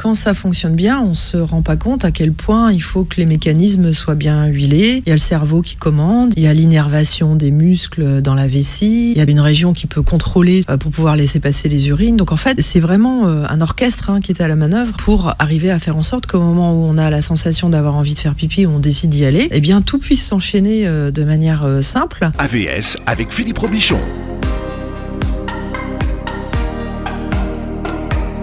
quand ça fonctionne bien, on se rend pas compte à quel point il faut que les mécanismes soient bien huilés. Il y a le cerveau qui commande, il y a l'innervation des muscles dans la vessie, il y a une région qui peut contrôler pour pouvoir laisser passer les urines. Donc en fait, c'est vraiment un orchestre qui est à la manœuvre pour arriver à faire en sorte qu'au moment où on a la sensation d'avoir envie de faire pipi, où on décide d'y aller, eh bien tout puisse s'enchaîner de manière simple. AVS avec Philippe Robichon.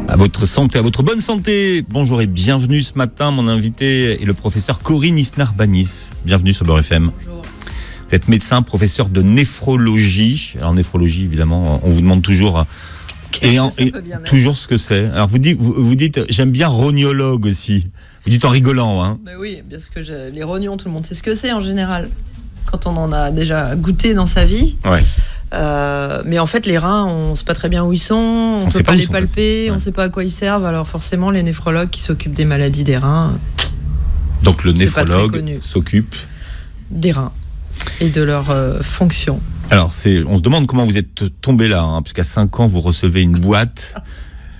À votre santé, à votre bonne santé. Bonjour et bienvenue ce matin. Mon invité est le professeur Corinne Isnar-Banis. Bienvenue sur Beurre FM. Bonjour. Vous êtes médecin, professeur de néphrologie. Alors néphrologie, évidemment, on vous demande toujours toujours ce que c'est. Alors vous dites, j'aime bien rognologue aussi. Vous dites en rigolant, hein. Mais oui, parce que les rognons, tout le monde sait ce que c'est en général. Quand on en a déjà goûté dans sa vie. Ouais. Mais en fait, les reins, on ne sait pas très bien où ils sont, on ne peut pas les palper, on ne sait pas à quoi ils servent. Alors forcément, les néphrologues qui s'occupent des maladies des reins. Donc le néphrologue s'occupe des reins et de leur fonction. Alors on se demande comment vous êtes tombé là, puisqu'à 5 ans, vous recevez une boîte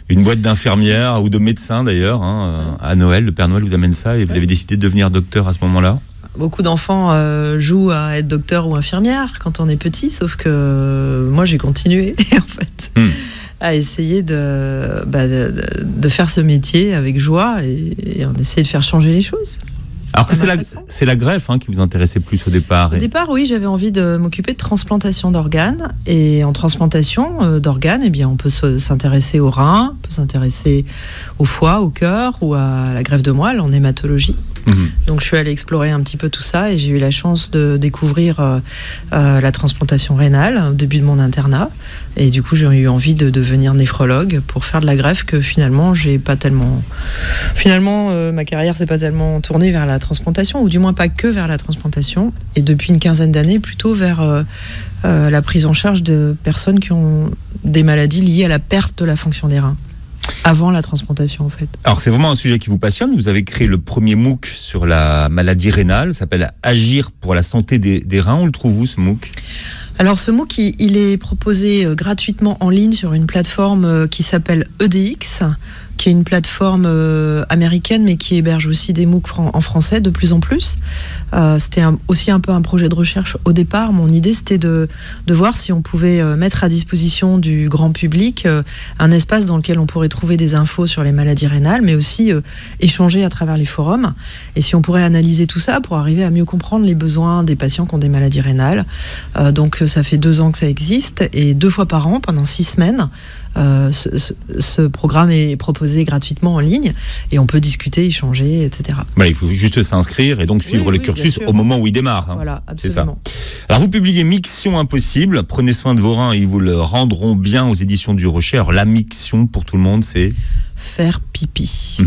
d'infirmières ou de médecins d'ailleurs. À Noël, le Père Noël vous amène ça et vous avez décidé de devenir docteur à ce moment-là. Beaucoup d'enfants jouent à être docteur ou infirmière quand on est petit, sauf que moi j'ai continué en fait à essayer de faire ce métier avec joie et on essayait de faire changer les choses. Alors que c'est la greffe qui vous intéressait plus au départ. Au départ, oui, j'avais envie de m'occuper de transplantation d'organes. Et en transplantation d'organes, eh bien, on peut s'intéresser aux reins, on peut s'intéresser au foie, au cœur ou à la greffe de moelle en hématologie. Donc je suis allée explorer un petit peu tout ça et j'ai eu la chance de découvrir la transplantation rénale au début de mon internat. Et du coup, j'ai eu envie de devenir néphrologue pour faire de la greffe que finalement, ma carrière s'est pas tellement tournée vers la transplantation, ou du moins pas que vers la transplantation. Et depuis une quinzaine d'années, plutôt vers la prise en charge de personnes qui ont des maladies liées à la perte de la fonction des reins. Avant la transplantation, en fait. Alors, c'est vraiment un sujet qui vous passionne. Vous avez créé le premier MOOC sur la maladie rénale. Ça s'appelle Agir pour la santé des reins. On le trouve où, ce MOOC ? Alors, ce MOOC, il est proposé gratuitement en ligne sur une plateforme qui s'appelle EDX, qui est une plateforme américaine, mais qui héberge aussi des MOOC en français de plus en plus. C'était aussi un peu un projet de recherche au départ. Mon idée, c'était de voir si on pouvait mettre à disposition du grand public un espace dans lequel on pourrait trouver des infos sur les maladies rénales, mais aussi échanger à travers les forums. Et si on pourrait analyser tout ça pour arriver à mieux comprendre les besoins des patients qui ont des maladies rénales. Donc, ça fait 2 ans que ça existe. Et 2 fois par an, pendant 6 semaines, ce programme est proposé gratuitement en ligne et on peut discuter, échanger, etc. Voilà, il faut juste s'inscrire et donc suivre le cursus au moment où il démarre. Voilà, absolument. C'est ça. Alors vous publiez Miction Impossible, prenez soin de vos reins et ils vous le rendront bien aux éditions du Rocher. Alors la miction pour tout le monde, c'est faire pipi.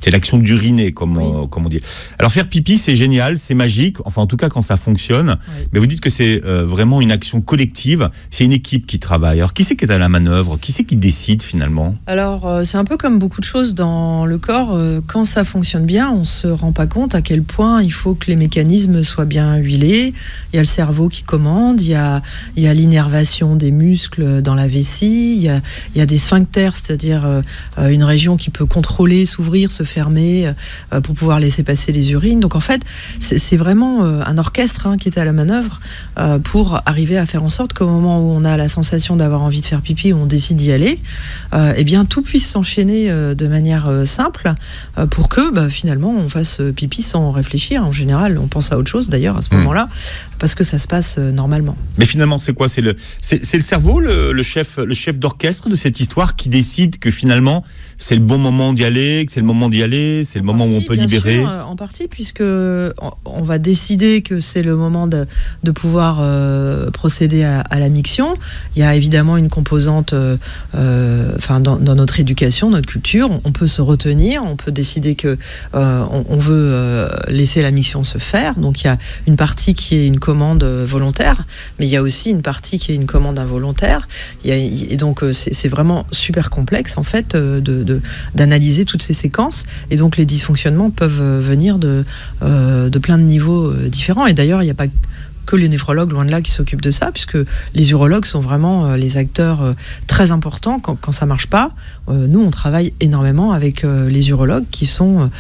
C'est l'action d'uriner, comme on dit. Alors faire pipi, c'est génial, c'est magique, enfin en tout cas quand ça fonctionne. Oui. Mais vous dites que c'est vraiment une action collective, c'est une équipe qui travaille. Alors qui c'est qui est à la manœuvre ? Qui c'est qui décide finalement ? Alors c'est un peu comme beaucoup de choses dans le corps. Quand ça fonctionne bien, on se rend pas compte à quel point il faut que les mécanismes soient bien huilés. Il y a le cerveau qui commande, il y a l'innervation des muscles dans la vessie, il y a des sphincters, c'est-à-dire une région qui peut contrôler, s'ouvrir, se fermer pour pouvoir laisser passer les urines. Donc en fait, c'est vraiment un orchestre qui est à la manœuvre pour arriver à faire en sorte qu'au moment où on a la sensation d'avoir envie de faire pipi, où on décide d'y aller, eh bien tout puisse s'enchaîner de manière simple pour que finalement on fasse pipi sans réfléchir. En général, on pense à autre chose d'ailleurs à ce moment-là, parce que ça se passe normalement. Mais finalement, c'est quoi ? C'est le cerveau, le chef d'orchestre de cette histoire qui décide que finalement c'est le bon moment d'y aller, que c'est le moment d'y aller, c'est le moment où on peut libérer. Sûr, en partie, puisque on va décider que c'est le moment de pouvoir procéder à la miction. Il y a évidemment une composante, dans notre éducation, notre culture, on peut se retenir, on peut décider que on veut laisser la miction se faire. Donc il y a une partie qui est une commande volontaire, mais il y a aussi une partie qui est une commande involontaire. Et donc c'est vraiment super complexe en fait d'analyser toutes ces séquences. Et donc les dysfonctionnements peuvent venir de plein de niveaux différents. Et d'ailleurs, il n'y a pas que les néphrologues, loin de là, qui s'occupent de ça, puisque les urologues sont vraiment les acteurs très importants quand ça marche pas. Nous, on travaille énormément avec les urologues qui sont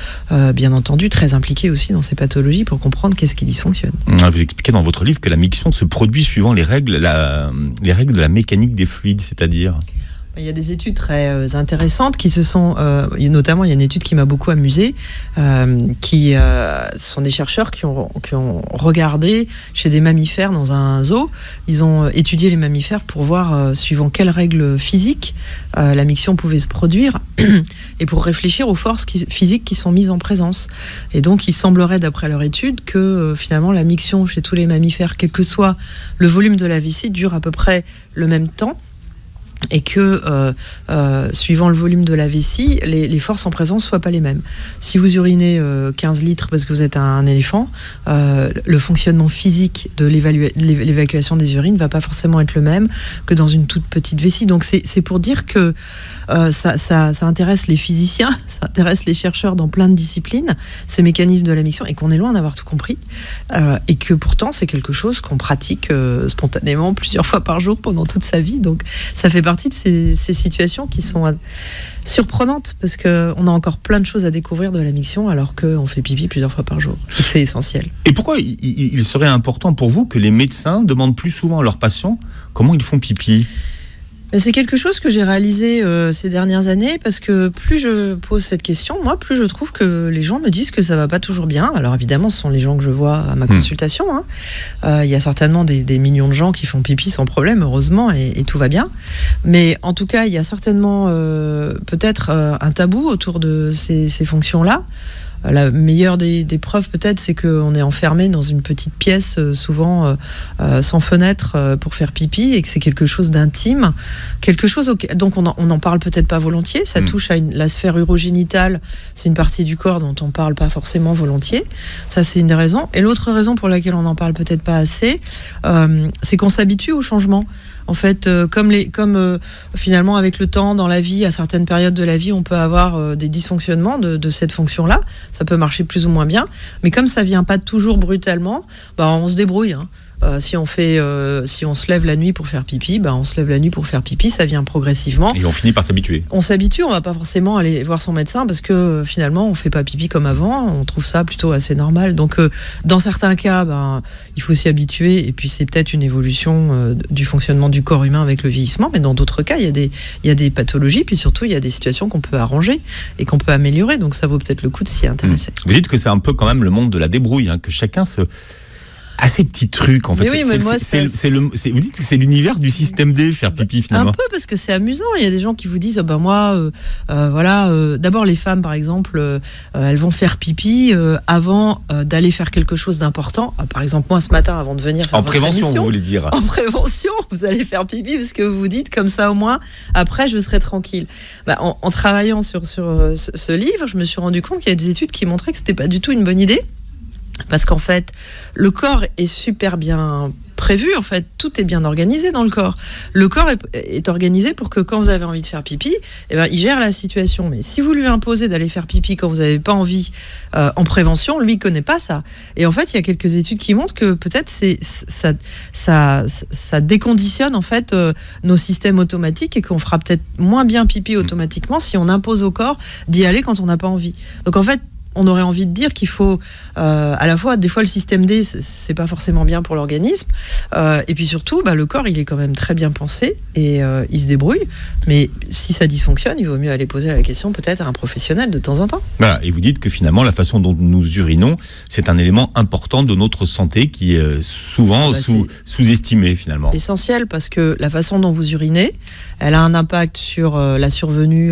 bien entendu très impliqués aussi dans ces pathologies pour comprendre qu'est-ce qui dysfonctionne. Vous expliquez dans votre livre que la miction se produit suivant les règles de la mécanique des fluides, c'est-à-dire... Il y a des études très intéressantes qui se sont, notamment il y a une étude qui m'a beaucoup amusée, qui sont des chercheurs qui ont regardé chez des mammifères dans un zoo. Ils ont étudié les mammifères pour voir suivant quelles règles physiques la miction pouvait se produire et pour réfléchir aux forces physiques qui sont mises en présence. Et donc il semblerait d'après leur étude que finalement la miction chez tous les mammifères, quel que soit le volume de la vessie, dure à peu près le même temps. Et que suivant le volume de la vessie, les forces en présence soient pas les mêmes. Si vous urinez 15 litres parce que vous êtes un éléphant, le fonctionnement physique de l'évacuation des urines va pas forcément être le même que dans une toute petite vessie. Donc c'est pour dire que ça intéresse les physiciens, ça intéresse les chercheurs dans plein de disciplines, ces mécanismes de la miction, et qu'on est loin d'avoir tout compris, et que pourtant c'est quelque chose qu'on pratique spontanément plusieurs fois par jour pendant toute sa vie. Donc ça fait partie de ces situations qui sont surprenantes parce qu'on a encore plein de choses à découvrir de la miction alors qu'on fait pipi plusieurs fois par jour. C'est essentiel. Et pourquoi il serait important pour vous que les médecins demandent plus souvent à leurs patients comment ils font pipi ? C'est quelque chose que j'ai réalisé ces dernières années parce que plus je pose cette question, moi, plus je trouve que les gens me disent que ça va pas toujours bien. Alors évidemment, ce sont les gens que je vois à ma consultation. Il y a certainement des millions de gens qui font pipi sans problème, heureusement, et tout va bien. Mais en tout cas, il y a certainement peut-être un tabou autour de ces fonctions-là. La meilleure des preuves peut-être, c'est qu'on est enfermé dans une petite pièce, souvent sans fenêtre, pour faire pipi, et que c'est quelque chose d'intime, quelque chose donc on en parle peut-être pas volontiers. Ça touche à la sphère urogénitale, c'est une partie du corps dont on parle pas forcément volontiers. Ça, c'est une des raisons. Et l'autre raison pour laquelle on en parle peut-être pas assez, c'est qu'on s'habitue au changement. En fait, comme finalement avec le temps dans la vie, à certaines périodes de la vie, on peut avoir des dysfonctionnements de cette fonction-là. Ça peut marcher plus ou moins bien, mais comme ça vient pas toujours brutalement, on se débrouille. Si on se lève la nuit pour faire pipi, on se lève la nuit pour faire pipi, ça vient progressivement. Et on finit par s'habituer. On s'habitue, on va pas forcément aller voir son médecin parce que finalement on fait pas pipi comme avant, on trouve ça plutôt assez normal. Donc dans certains cas, il faut s'y habituer et puis c'est peut-être une évolution du fonctionnement du corps humain avec le vieillissement, mais dans d'autres cas, il y a des pathologies, puis surtout il y a des situations qu'on peut arranger et qu'on peut améliorer, donc ça vaut peut-être le coup de s'y intéresser. Vous dites que c'est un peu quand même le monde de la débrouille, que chacun à ces petits trucs, en fait. Mais oui, mais moi, vous dites que c'est l'univers du système D, faire pipi, finalement. Un peu, parce que c'est amusant. Il y a des gens qui vous disent, d'abord les femmes, par exemple, elles vont faire pipi avant d'aller faire quelque chose d'important. Par exemple, moi, ce matin, avant de venir faire en prévention, émission, vous voulez dire. En prévention, vous allez faire pipi parce que vous dites comme ça, au moins, après, je serai tranquille. En travaillant sur ce livre, je me suis rendu compte qu'il y a des études qui montraient que c'était pas du tout une bonne idée. Parce qu'en fait, le corps est super bien prévu, en fait, tout est bien organisé dans le corps. Le corps est organisé pour que quand vous avez envie de faire pipi, il gère la situation. Mais si vous lui imposez d'aller faire pipi quand vous n'avez pas envie en prévention, lui, il ne connaît pas ça. Et en fait, il y a quelques études qui montrent que peut-être ça déconditionne en fait nos systèmes automatiques et qu'on fera peut-être moins bien pipi automatiquement si on impose au corps d'y aller quand on n'a pas envie. Donc en fait, on aurait envie de dire qu'il faut à la fois, des fois le système D c'est pas forcément bien pour l'organisme, et puis surtout le corps il est quand même très bien pensé et il se débrouille, mais si ça dysfonctionne il vaut mieux aller poser la question peut-être à un professionnel de temps en temps. Voilà, et vous dites que finalement la façon dont nous urinons c'est un élément important de notre santé qui est souvent sous-estimé finalement. Essentiel, parce que la façon dont vous urinez elle a un impact sur la survenue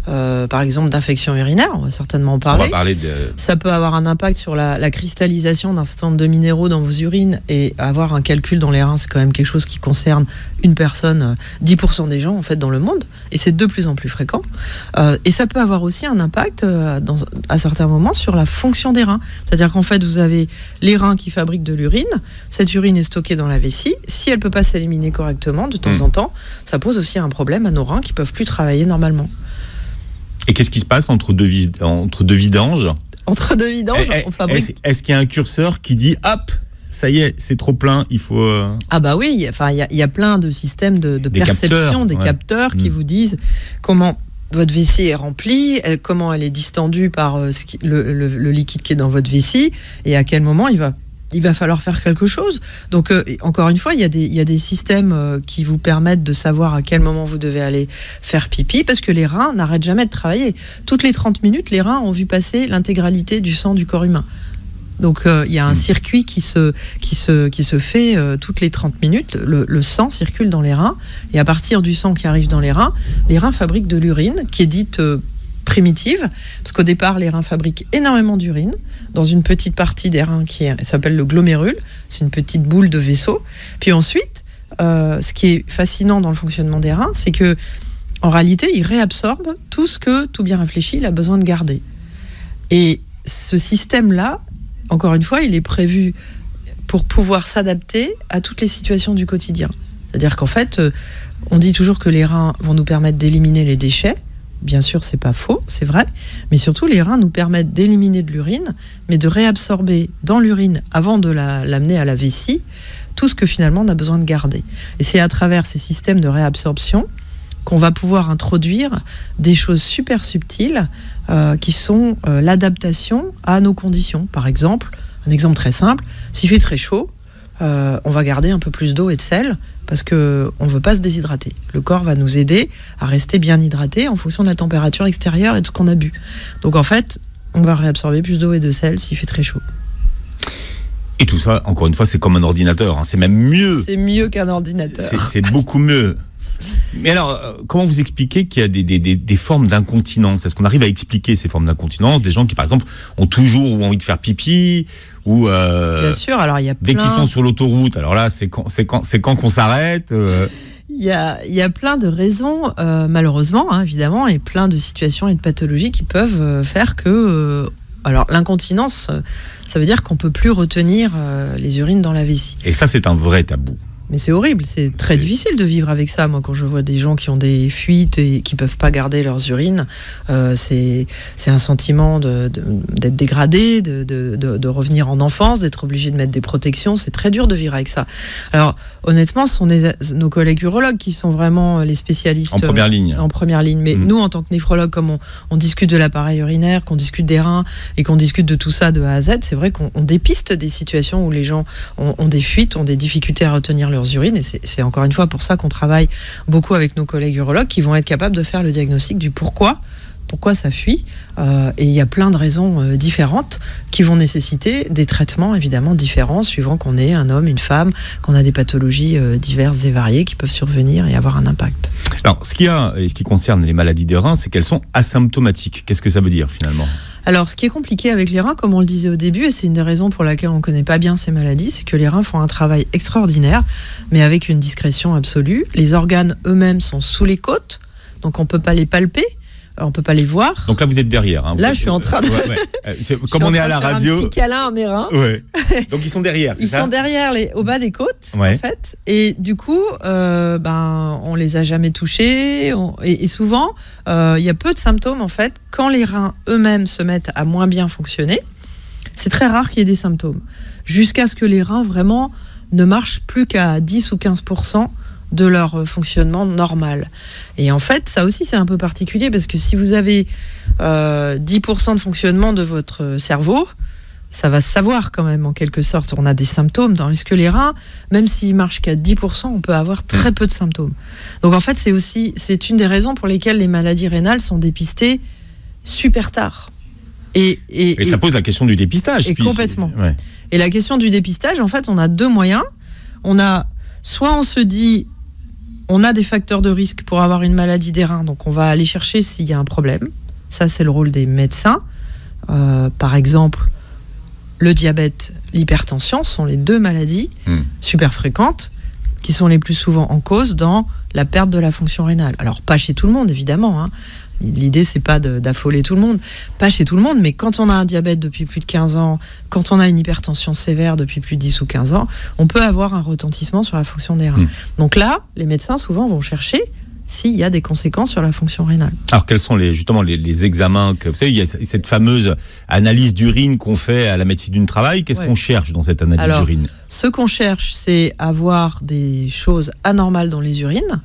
par exemple d'infections urinaires, on va certainement en parler. On va parler Ça peut avoir un impact sur la cristallisation d'un certain nombre de minéraux dans vos urines, et avoir un calcul dans les reins, c'est quand même quelque chose qui concerne une personne, 10% des gens en fait dans le monde, et c'est de plus en plus fréquent. Et ça peut avoir aussi un impact à certains moments sur la fonction des reins. C'est-à-dire qu'en fait vous avez les reins qui fabriquent de l'urine, cette urine est stockée dans la vessie, si elle peut pas s'éliminer correctement de temps en temps, ça pose aussi un problème à nos reins qui peuvent plus travailler normalement. Et qu'est-ce qui se passe entre deux vidanges ? Entre deux vidanges, on fabrique... Est-ce qu'il y a un curseur qui dit hop, ça y est, c'est trop plein, il faut... Ah bah oui, il y a plein de systèmes de perception, des capteurs qui vous disent comment votre vessie est remplie, comment elle est distendue par le liquide qui est dans votre vessie, et à quel moment il va falloir faire quelque chose. Donc, encore une fois, il y a des systèmes qui vous permettent de savoir à quel moment vous devez aller faire pipi, parce que les reins n'arrêtent jamais de travailler. Toutes les 30 minutes, les reins ont vu passer l'intégralité du sang du corps humain. Donc, il y a un circuit qui se fait toutes les 30 minutes. Le sang circule dans les reins, et à partir du sang qui arrive dans les reins fabriquent de l'urine, qui est dite primitive, parce qu'au départ, les reins fabriquent énormément d'urine dans une petite partie des reins qui s'appelle le glomérule. C'est une petite boule de vaisseau. Puis ensuite, ce qui est fascinant dans le fonctionnement des reins, c'est que en réalité, ils réabsorbent tout ce que, tout bien réfléchi, il a besoin de garder. Et ce système-là, encore une fois, il est prévu pour pouvoir s'adapter à toutes les situations du quotidien. C'est-à-dire qu'en fait, on dit toujours que les reins vont nous permettre d'éliminer les déchets. Bien sûr, c'est pas faux, c'est vrai. Mais surtout, les reins nous permettent d'éliminer de l'urine, mais de réabsorber dans l'urine, avant de l'amener à la vessie, tout ce que finalement on a besoin de garder. Et c'est à travers ces systèmes de réabsorption qu'on va pouvoir introduire des choses super subtiles qui sont l'adaptation à nos conditions. Par exemple, un exemple très simple, s'il fait très chaud, on va garder un peu plus d'eau et de sel parce qu'on ne veut pas se déshydrater. Le corps va nous aider à rester bien hydraté en fonction de la température extérieure et de ce qu'on a bu. Donc en fait, on va réabsorber plus d'eau et de sel s'il fait très chaud. Et tout ça, encore une fois, c'est comme un ordinateur. Hein. C'est même mieux. C'est mieux qu'un ordinateur. C'est beaucoup mieux. Mais alors, comment vous expliquez qu'il y a des formes d'incontinence ? Est-ce qu'on arrive à expliquer ces formes d'incontinence ? Des gens qui, par exemple, ont toujours envie de faire pipi ou bien sûr, alors il y a dès qu'ils sont sur l'autoroute. Alors là, c'est quand qu'on s'arrête Il y a plein de raisons, malheureusement, hein, évidemment, et plein de situations et de pathologies qui peuvent faire que... alors, l'incontinence, ça veut dire qu'on ne peut plus retenir les urines dans la vessie. Et ça, c'est un vrai tabou. Mais c'est horrible, c'est très difficile de vivre avec ça. Moi, quand je vois des gens qui ont des fuites et qui peuvent pas garder leurs urines, c'est un sentiment d'être dégradé, de revenir en enfance, d'être obligé de mettre des protections. C'est très dur de vivre avec ça. Alors, honnêtement, ce sont nos collègues urologues qui sont vraiment les spécialistes. En première ligne. Mais nous, en tant que néphrologues, comme on discute de l'appareil urinaire, qu'on discute des reins et qu'on discute de tout ça de A à Z, c'est vrai qu'on dépiste des situations où les gens ont des fuites, ont des difficultés à retenir leurs urines, et c'est encore une fois pour ça qu'on travaille beaucoup avec nos collègues urologues qui vont être capables de faire le diagnostic du pourquoi ça fuit, et il y a plein de raisons différentes qui vont nécessiter des traitements évidemment différents suivant qu'on est un homme, une femme, qu'on a des pathologies diverses et variées qui peuvent survenir et avoir un impact. Alors, ce qui concerne les maladies des reins, c'est qu'elles sont asymptomatiques. Qu'est-ce que ça veut dire finalement ? Alors, ce qui est compliqué avec les reins, comme on le disait au début, et c'est une des raisons pour laquelle on ne connaît pas bien ces maladies, c'est que les reins font un travail extraordinaire, mais avec une discrétion absolue. Les organes eux-mêmes sont sous les côtes, donc on ne peut pas les palper, on ne peut pas les voir. Donc là, vous êtes derrière. Hein. Là, je suis en train de... Comme on est à la radio... un petit câlin à mes reins. Ouais. Donc ils sont derrière, c'est ça ? Ils sont derrière, au bas des côtes, ouais. En fait. Et du coup, on les a jamais touchés. Et souvent, il y a peu de symptômes, en fait. Quand les reins eux-mêmes se mettent à moins bien fonctionner, c'est très rare qu'il y ait des symptômes. Jusqu'à ce que les reins, vraiment, ne marchent plus qu'à 10 ou 15% de leur fonctionnement normal. Et en fait, ça aussi, c'est un peu particulier, parce que si vous avez 10% de fonctionnement de votre cerveau, ça va se savoir quand même, en quelque sorte. On a des symptômes, tandis que les reins, même s'ils marchent qu'à 10%, on peut avoir très peu de symptômes. Donc en fait, c'est une des raisons pour lesquelles les maladies rénales sont dépistées super tard. Et ça pose la question du dépistage. Et complètement. Ouais. Et la question du dépistage, en fait, on a deux moyens. Soit on se dit, on a des facteurs de risque pour avoir une maladie des reins, donc on va aller chercher s'il y a un problème. Ça, c'est le rôle des médecins. Par exemple, le diabète, l'hypertension sont les deux maladies super fréquentes qui sont les plus souvent en cause dans la perte de la fonction rénale. Alors, pas chez tout le monde, évidemment, hein. L'idée, c'est pas d'affoler tout le monde, pas chez tout le monde, mais quand on a un diabète depuis plus de 15 ans, quand on a une hypertension sévère depuis plus de 10 ou 15 ans, on peut avoir un retentissement sur la fonction des reins. Donc là, les médecins, souvent, vont chercher s'il y a des conséquences sur la fonction rénale. Alors quels sont justement les examens que vous savez, il y a cette fameuse analyse d'urine qu'on fait à la médecine du travail. Qu'est-ce qu'on cherche dans cette analyse d'urine ? Ce qu'on cherche, c'est avoir des choses anormales dans les urines,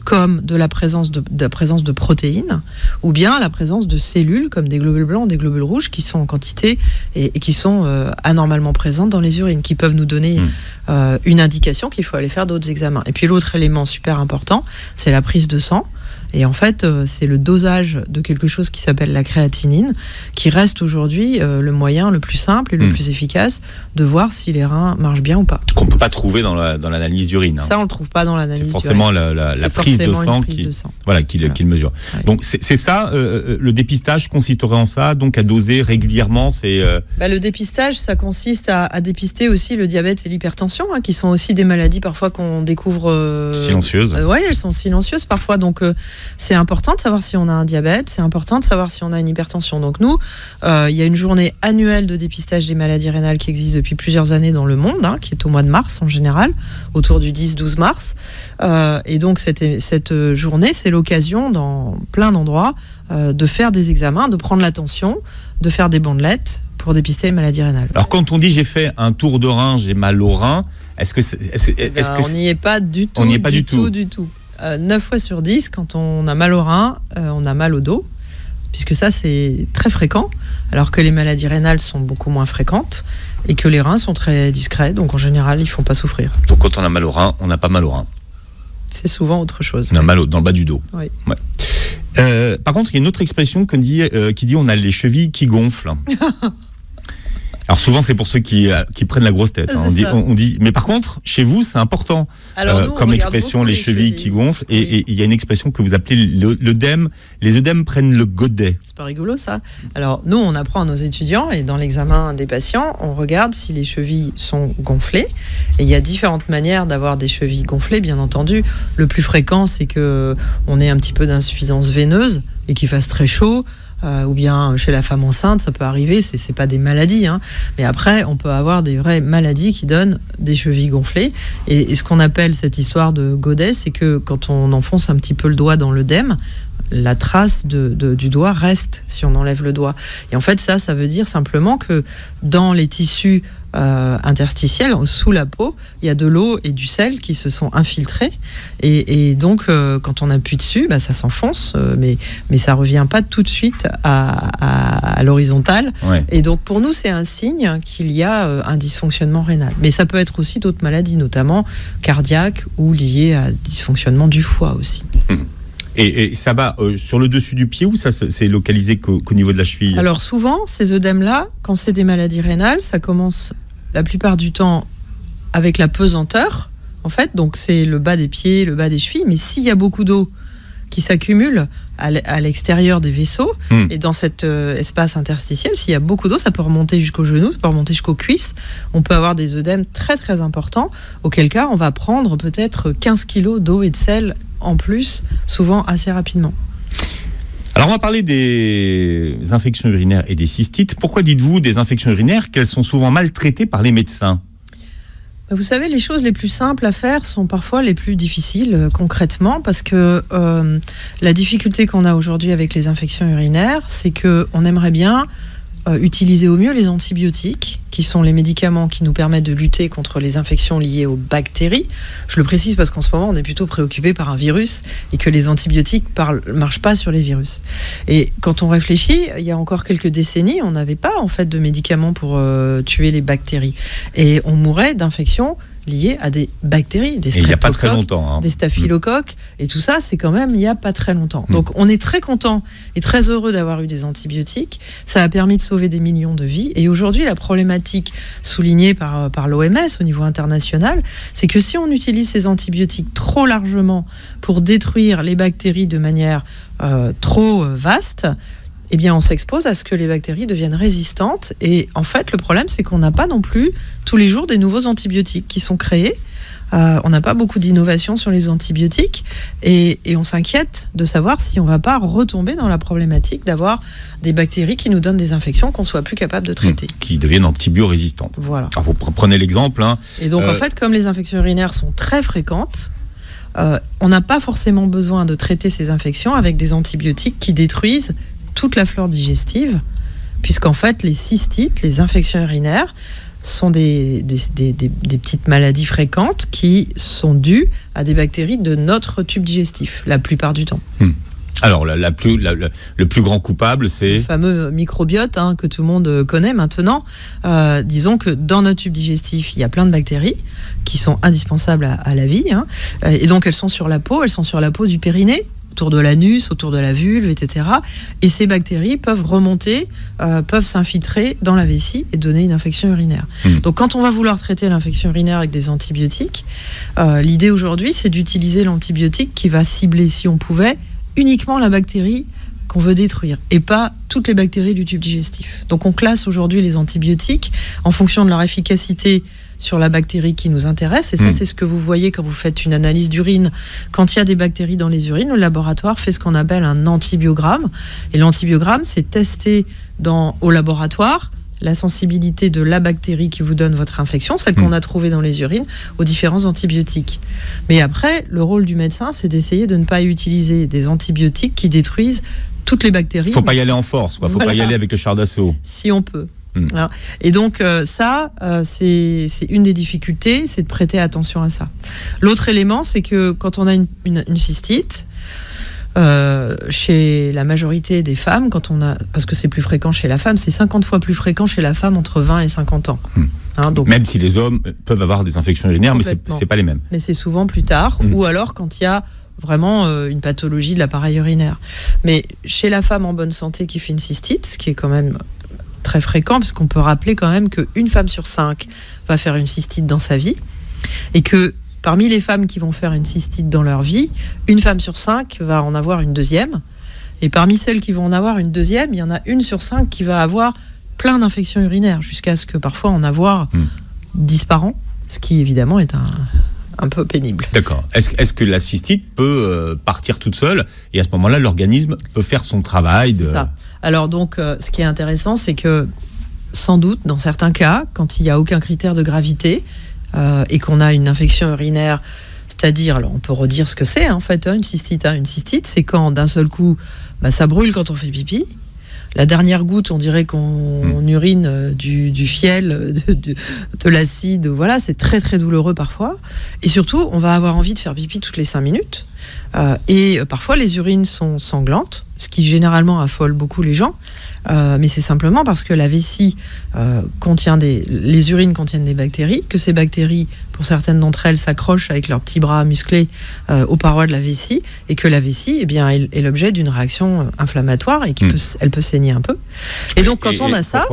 comme de la présence de protéines, ou bien la présence de cellules comme des globules blancs, des globules rouges, qui sont en quantité et qui sont anormalement présentes dans les urines, qui peuvent nous donner une indication qu'il faut aller faire d'autres examens. Et puis l'autre élément super important, c'est la prise de sang. Et en fait, c'est le dosage de quelque chose qui s'appelle la créatinine, qui reste aujourd'hui le moyen le plus simple et le plus efficace de voir si les reins marchent bien ou pas. Qu'on ne peut pas trouver dans l'analyse d'urine. Ça, on ne le trouve pas dans l'analyse d'urine. C'est forcément la prise de sang qui le mesure. Ouais. Donc, c'est ça, le dépistage consisterait en ça, donc à doser régulièrement. Le dépistage, ça consiste à dépister aussi le diabète et l'hypertension, qui sont aussi des maladies parfois qu'on découvre... silencieuses. Oui, elles sont silencieuses parfois, donc... c'est important de savoir si on a un diabète, c'est important de savoir si on a une hypertension. Donc nous, il y a une journée annuelle de dépistage des maladies rénales qui existe depuis plusieurs années dans le monde, qui est au mois de mars en général, autour du 10-12 mars. Et donc cette journée, c'est l'occasion dans plein d'endroits de faire des examens, de prendre la tension, de faire des bandelettes pour dépister les maladies rénales. Alors quand on dit j'ai fait un tour de rein, j'ai mal au rein, on n'y est pas du tout. On n'y est pas du tout. 9 fois sur 10, quand on a mal au rein, on a mal au dos, puisque ça c'est très fréquent, alors que les maladies rénales sont beaucoup moins fréquentes et que les reins sont très discrets, donc en général ils ne font pas souffrir. Donc quand on a mal au rein, on n'a pas mal au rein. C'est souvent autre chose. On a mal dans le bas du dos. Oui. Ouais. Par contre, il y a une autre expression qui dit on a les chevilles qui gonflent. Alors souvent c'est pour ceux qui prennent la grosse tête. On dit, mais par contre chez vous c'est important. Alors, comme expression les chevilles qui gonflent. Et il y a une expression que vous appelez l'œdème. Les œdèmes prennent le godet. C'est pas rigolo ça. Alors nous on apprend à nos étudiants et dans l'examen des patients on regarde si les chevilles sont gonflées. Et il y a différentes manières d'avoir des chevilles gonflées bien entendu. Le plus fréquent c'est que on ait un petit peu d'insuffisance veineuse et qu'il fasse très chaud. Ou bien chez la femme enceinte, ça peut arriver, c'est pas des maladies, mais après on peut avoir des vraies maladies qui donnent des chevilles gonflées. Et ce qu'on appelle cette histoire de godet, c'est que quand on enfonce un petit peu le doigt dans l'œdème, la trace du doigt reste si on enlève le doigt. Et en fait ça veut dire simplement que dans les tissus interstitiels, sous la peau, il y a de l'eau et du sel qui se sont infiltrés et donc quand on appuie dessus, ça s'enfonce, mais ça revient pas tout de suite à l'horizontale. Ouais. Et donc pour nous c'est un signe qu'il y a un dysfonctionnement rénal. Mais ça peut être aussi d'autres maladies, notamment cardiaques ou liées à dysfonctionnement du foie aussi. Et ça va sur le dessus du pied ou ça c'est localisé qu'au niveau de la cheville ? Alors souvent, ces œdèmes-là, quand c'est des maladies rénales, ça commence la plupart du temps avec la pesanteur, en fait. Donc c'est le bas des pieds, le bas des chevilles. Mais s'il y a beaucoup d'eau qui s'accumule à l'extérieur des vaisseaux et dans cet espace interstitiel, s'il y a beaucoup d'eau, ça peut remonter jusqu'aux genoux, ça peut remonter jusqu'aux cuisses. On peut avoir des œdèmes très très importants, auquel cas on va prendre peut-être 15 kilos d'eau et de sel en plus, souvent assez rapidement. Alors on va parler des infections urinaires et des cystites. Pourquoi dites-vous des infections urinaires qu'elles sont souvent maltraitées par les médecins ? Vous savez, les choses les plus simples à faire sont parfois les plus difficiles concrètement, parce que la difficulté qu'on a aujourd'hui avec les infections urinaires, c'est qu'on aimerait bien utiliser au mieux les antibiotiques, qui sont les médicaments qui nous permettent de lutter contre les infections liées aux bactéries. Je le précise parce qu'en ce moment, on est plutôt préoccupé par un virus et que les antibiotiques ne marchent pas sur les virus. Et quand on réfléchit, il y a encore quelques décennies, on n'avait pas en fait de médicaments pour tuer les bactéries. Et on mourait d'infections liées à des bactéries, des streptocoques, il n'y a pas très longtemps, des staphylocoques, et tout ça, c'est quand même il n'y a pas très longtemps. Donc on est très content et très heureux d'avoir eu des antibiotiques. Ça a permis de sauver des millions de vies. Et aujourd'hui, la problématique soulignée par l'OMS au niveau international, c'est que si on utilise ces antibiotiques trop largement pour détruire les bactéries de manière trop vaste, eh bien, on s'expose à ce que les bactéries deviennent résistantes. Et en fait, le problème, c'est qu'on n'a pas non plus tous les jours des nouveaux antibiotiques qui sont créés. On n'a pas beaucoup d'innovation sur les antibiotiques. Et on s'inquiète de savoir si on ne va pas retomber dans la problématique d'avoir des bactéries qui nous donnent des infections qu'on ne soit plus capable de traiter. Qui deviennent antibiorésistantes. Voilà. Alors, vous prenez l'exemple. Et donc, en fait, comme les infections urinaires sont très fréquentes, on n'a pas forcément besoin de traiter ces infections avec des antibiotiques qui détruisent toute la flore digestive, puisqu'en fait, les cystites, les infections urinaires, sont des petites maladies fréquentes qui sont dues à des bactéries de notre tube digestif, la plupart du temps. Alors, le plus grand coupable, c'est... Le fameux microbiote que tout le monde connaît maintenant. Disons que dans notre tube digestif, il y a plein de bactéries qui sont indispensables à la vie. Et donc, elles sont sur la peau du périnée, autour de l'anus, autour de la vulve, etc. Et ces bactéries peuvent remonter, peuvent s'infiltrer dans la vessie et donner une infection urinaire. Donc quand on va vouloir traiter l'infection urinaire avec des antibiotiques, l'idée aujourd'hui, c'est d'utiliser l'antibiotique qui va cibler, si on pouvait, uniquement la bactérie qu'on veut détruire et pas toutes les bactéries du tube digestif. Donc on classe aujourd'hui les antibiotiques en fonction de leur efficacité sur la bactérie qui nous intéresse, et ça c'est ce que vous voyez quand vous faites une analyse d'urine. Quand il y a des bactéries dans les urines, le laboratoire fait ce qu'on appelle un antibiogramme, et l'antibiogramme c'est tester au laboratoire la sensibilité de la bactérie qui vous donne votre infection, celle qu'on a trouvée dans les urines, aux différents antibiotiques. Mais après, le rôle du médecin, c'est d'essayer de ne pas utiliser des antibiotiques qui détruisent toutes les bactéries. Il ne faut pas y aller en force, il ne faut pas y aller avec le char d'assaut. Si on peut. Voilà. Et donc c'est une des difficultés, c'est de prêter attention à ça. L'autre élément, c'est que quand on a une cystite, chez la majorité des femmes, parce que c'est plus fréquent chez la femme, c'est 50 fois plus fréquent chez la femme entre 20 et 50 ans. Donc, même si les hommes peuvent avoir des infections urinaires, mais c'est pas les mêmes. Mais c'est souvent plus tard, ou alors quand il y a vraiment une pathologie de l'appareil urinaire. Mais chez la femme en bonne santé qui fait une cystite, ce qui est quand même très fréquent, parce qu'on peut rappeler quand même qu'une femme sur 5 va faire une cystite dans sa vie, et que parmi les femmes qui vont faire une cystite dans leur vie, une femme sur 5 va en avoir une deuxième, et parmi celles qui vont en avoir une deuxième, il y en a une sur 5 qui va avoir plein d'infections urinaires, jusqu'à ce que parfois en avoir 10 par an, ce qui évidemment est un peu pénible. D'accord. Est-ce que la cystite peut partir toute seule, et à ce moment-là, l'organisme peut faire son travail C'est ça. Alors donc, ce qui est intéressant, c'est que sans doute, dans certains cas, quand il n'y a aucun critère de gravité et qu'on a une infection urinaire, c'est-à-dire, alors on peut redire ce que c'est en fait, une cystite. Une cystite, c'est quand d'un seul coup, ça brûle quand on fait pipi. La dernière goutte, on dirait qu'on urine du fiel, de l'acide. Voilà, c'est très très douloureux parfois. Et surtout, on va avoir envie de faire pipi toutes les 5 minutes. Et parfois, les urines sont sanglantes, ce qui généralement affole beaucoup les gens. Mais c'est simplement parce que la vessie les urines contiennent des bactéries, que ces bactéries, pour certaines d'entre elles, s'accrochent avec leurs petits bras musclés aux parois de la vessie, et que la vessie est l'objet d'une réaction inflammatoire et elle peut saigner un peu. Et donc quand on a ça...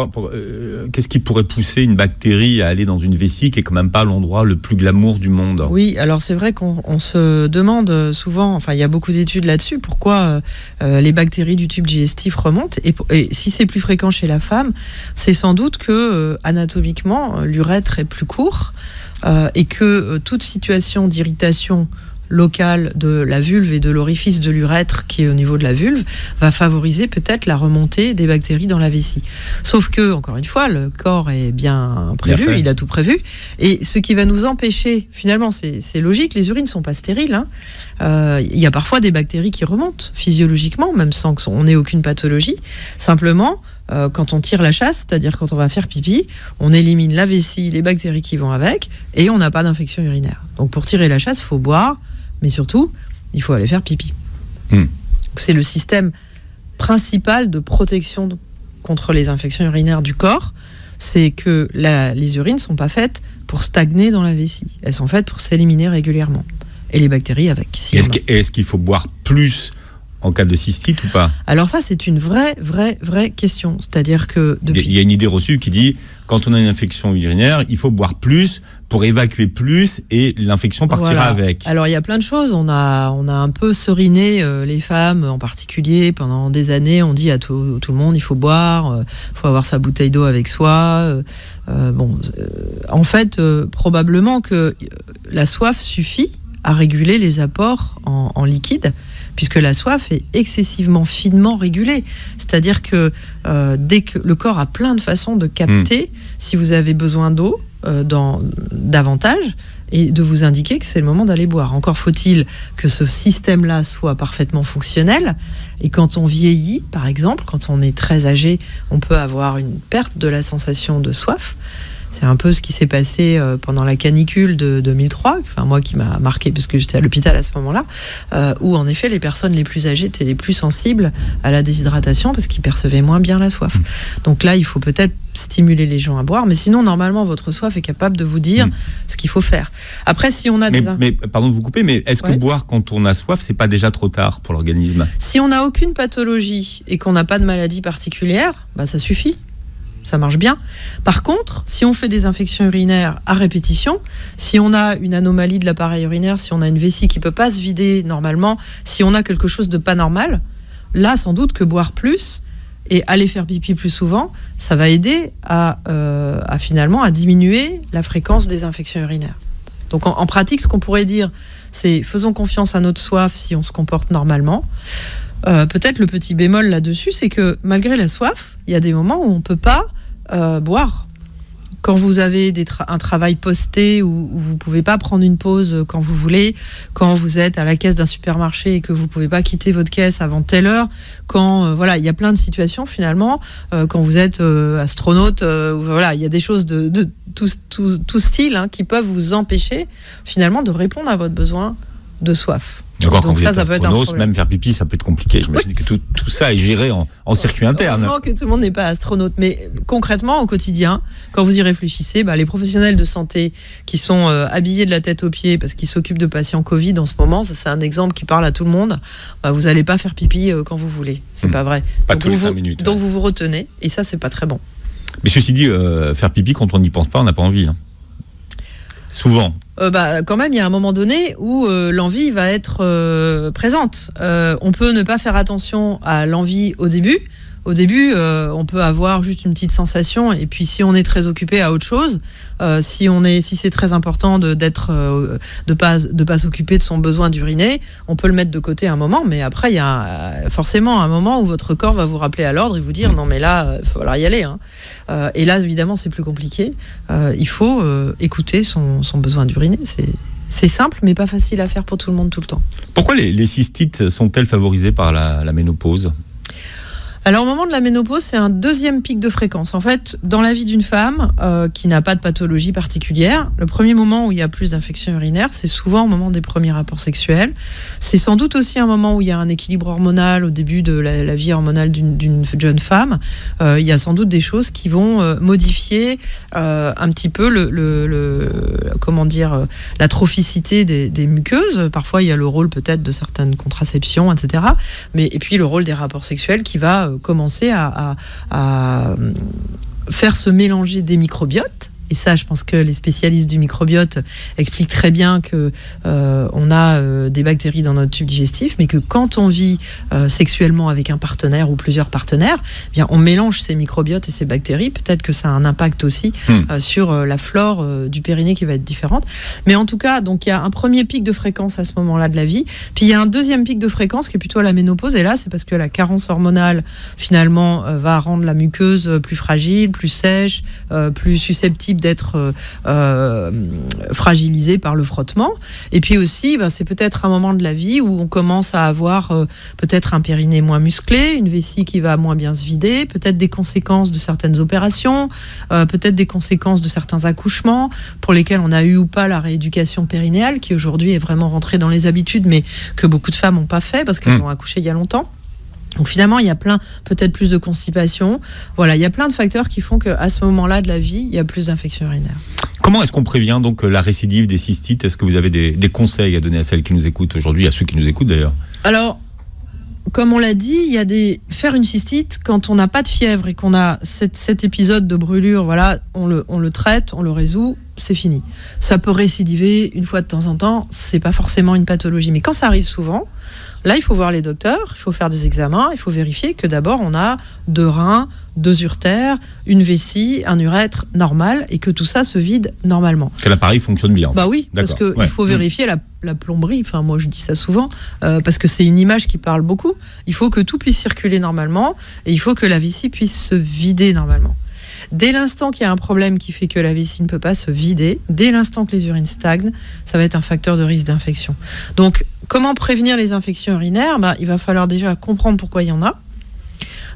qu'est-ce qui pourrait pousser une bactérie à aller dans une vessie qui est quand même pas l'endroit le plus glamour du monde ? Oui, alors c'est vrai qu'on se demande souvent, il y a beaucoup d'études là-dessus, pourquoi les bactéries du tube digestif remontent, et si c'est plus fréquent chez la femme, c'est sans doute que anatomiquement, l'urètre est plus court, et que toute situation d'irritation locale de la vulve et de l'orifice de l'urètre qui est au niveau de la vulve va favoriser peut-être la remontée des bactéries dans la vessie. Sauf que, encore une fois, le corps est bien prévu, il a tout prévu, et ce qui va nous empêcher, finalement c'est logique, les urines ne sont pas stériles, il y a parfois des bactéries qui remontent physiologiquement, même sans qu'on ait aucune pathologie. Simplement, quand on tire la chasse, c'est-à-dire quand on va faire pipi, on élimine la vessie, les bactéries qui vont avec, et on n'a pas d'infection urinaire. Donc pour tirer la chasse, il faut boire, mais surtout, il faut aller faire pipi. C'est le système principal de protection contre les infections urinaires du corps, c'est que les urines ne sont pas faites pour stagner dans la vessie, elles sont faites pour s'éliminer régulièrement. Et les bactéries avec. Est-ce qu'il faut boire plus en cas de cystite ou pas ? Alors ça, c'est une vraie question. C'est-à-dire que... Il y a une idée reçue qui dit, quand on a une infection urinaire, il faut boire plus pour évacuer plus et l'infection partira avec. Alors il y a plein de choses. On a un peu seriné les femmes en particulier pendant des années. On dit à tout le monde, il faut boire, il faut avoir sa bouteille d'eau avec soi. En fait, probablement que la soif suffit à réguler les apports en liquide, puisque la soif est excessivement finement régulée. C'est-à-dire que dès que le corps a plein de façons de capter si vous avez besoin d'eau davantage, et de vous indiquer que c'est le moment d'aller boire. Encore faut-il que ce système-là soit parfaitement fonctionnel. Et quand on vieillit, par exemple, quand on est très âgé, on peut avoir une perte de la sensation de soif. C'est un peu ce qui s'est passé pendant la canicule de 2003, enfin moi qui m'a marqué parce que j'étais à l'hôpital à ce moment-là, où en effet les personnes les plus âgées étaient les plus sensibles à la déshydratation parce qu'ils percevaient moins bien la soif. Donc là, il faut peut-être stimuler les gens à boire, mais sinon normalement votre soif est capable de vous dire ce qu'il faut faire. Après, si on a mais pardon de vous couper, mais est-ce que boire quand on a soif, c'est pas déjà trop tard pour l'organisme? Si on n'a aucune pathologie et qu'on n'a pas de maladie particulière, bah ça suffit. Ça marche bien. Par contre, si on fait des infections urinaires à répétition, si on a une anomalie de l'appareil urinaire, si on a une vessie qui ne peut pas se vider normalement, si on a quelque chose de pas normal, là, sans doute que boire plus et aller faire pipi plus souvent, ça va aider à finalement à diminuer la fréquence des infections urinaires. Donc en pratique, ce qu'on pourrait dire, c'est faisons confiance à notre soif si on se comporte normalement. Peut-être le petit bémol là-dessus, c'est que malgré la soif, il y a des moments où on ne peut pas boire. Quand vous avez un travail posté où vous ne pouvez pas prendre une pause quand vous voulez, quand vous êtes à la caisse d'un supermarché et que vous ne pouvez pas quitter votre caisse avant telle heure, quand il y a plein de situations finalement, quand vous êtes astronaute, il y a des choses de tout style qui peuvent vous empêcher finalement de répondre à votre besoin de soif. D'accord, quand vous êtes ça peut être un problème. Même faire pipi, ça peut être compliqué. J'imagine que tout ça est géré en circuit interne. Heureusement que tout le monde n'est pas astronaute. Mais concrètement, au quotidien, quand vous y réfléchissez, les professionnels de santé qui sont habillés de la tête aux pieds parce qu'ils s'occupent de patients Covid en ce moment, ça c'est un exemple qui parle à tout le monde, vous n'allez pas faire pipi quand vous voulez. C'est pas vrai. Pas tous les 5 minutes. Donc vous vous retenez et ça, c'est pas très bon. Mais ceci dit, faire pipi quand on n'y pense pas, on n'a pas envie. Souvent. Quand même, il y a un moment donné où l'envie va être présente. On peut ne pas faire attention à l'envie au début. Au début, on peut avoir juste une petite sensation, et puis si on est très occupé à autre chose, si c'est très important de pas s'occuper de son besoin d'uriner, on peut le mettre de côté un moment, mais après il y a forcément un moment où votre corps va vous rappeler à l'ordre et vous dire non mais là il va falloir y aller. Et là évidemment c'est plus compliqué. Il faut écouter son besoin d'uriner. C'est simple, mais pas facile à faire pour tout le monde tout le temps. Pourquoi les cystites sont-elles favorisées par la ménopause ? Alors au moment de la ménopause, c'est un deuxième pic de fréquence. En fait, dans la vie d'une femme qui n'a pas de pathologie particulière, le premier moment où il y a plus d'infections urinaires, c'est souvent au moment des premiers rapports sexuels. C'est sans doute aussi un moment où il y a un équilibre hormonal au début de la vie hormonale d'une jeune femme. Il y a sans doute des choses qui vont modifier un petit peu la trophicité des muqueuses. Parfois, il y a le rôle peut-être de certaines contraceptions, etc. Et puis le rôle des rapports sexuels qui va commencer à faire se mélanger des microbiotes. Et ça, je pense que les spécialistes du microbiote expliquent très bien que on a des bactéries dans notre tube digestif, mais que quand on vit sexuellement avec un partenaire ou plusieurs partenaires, bien on mélange ces microbiotes et ces bactéries. Peut-être que ça a un impact aussi sur la flore du périnée qui va être différente. Mais en tout cas, donc il y a un premier pic de fréquence à ce moment-là de la vie. Puis il y a un deuxième pic de fréquence qui est plutôt à la ménopause. Et là, c'est parce que la carence hormonale finalement va rendre la muqueuse plus fragile, plus sèche, plus susceptible d'être fragilisé par le frottement. Et puis aussi, c'est peut-être un moment de la vie où on commence à avoir peut-être un périnée moins musclé, une vessie qui va moins bien se vider, peut-être des conséquences de certaines opérations, peut-être des conséquences de certains accouchements pour lesquels on a eu ou pas la rééducation périnéale, qui aujourd'hui est vraiment rentrée dans les habitudes, mais que beaucoup de femmes n'ont pas fait parce qu'elles ont accouché il y a longtemps. Donc finalement, il y a peut-être plus de constipation. Voilà, il y a plein de facteurs qui font qu'à ce moment-là de la vie, il y a plus d'infections urinaires. Comment est-ce qu'on prévient donc la récidive des cystites ? Est-ce que vous avez des conseils à donner à celles qui nous écoutent aujourd'hui, à ceux qui nous écoutent d'ailleurs ? Alors, comme on l'a dit, il y a faire une cystite quand on n'a pas de fièvre et qu'on a cet épisode de brûlure, voilà, on le traite, on le résout, c'est fini. Ça peut récidiver une fois de temps en temps, c'est pas forcément une pathologie, mais quand ça arrive souvent, là, il faut voir les docteurs, il faut faire des examens, il faut vérifier que d'abord on a 2 reins, 2 uretères, une vessie, un urètre normal et que tout ça se vide normalement. Que l'appareil fonctionne bien. En fait. Oui, d'accord. Parce qu'il faut vérifier la plomberie. Enfin, moi, je dis ça souvent parce que c'est une image qui parle beaucoup. Il faut que tout puisse circuler normalement et il faut que la vessie puisse se vider normalement. Dès l'instant qu'il y a un problème qui fait que la vessie ne peut pas se vider, dès l'instant que les urines stagnent, ça va être un facteur de risque d'infection. Donc, comment prévenir les infections urinaires ? Il va falloir déjà comprendre pourquoi il y en a.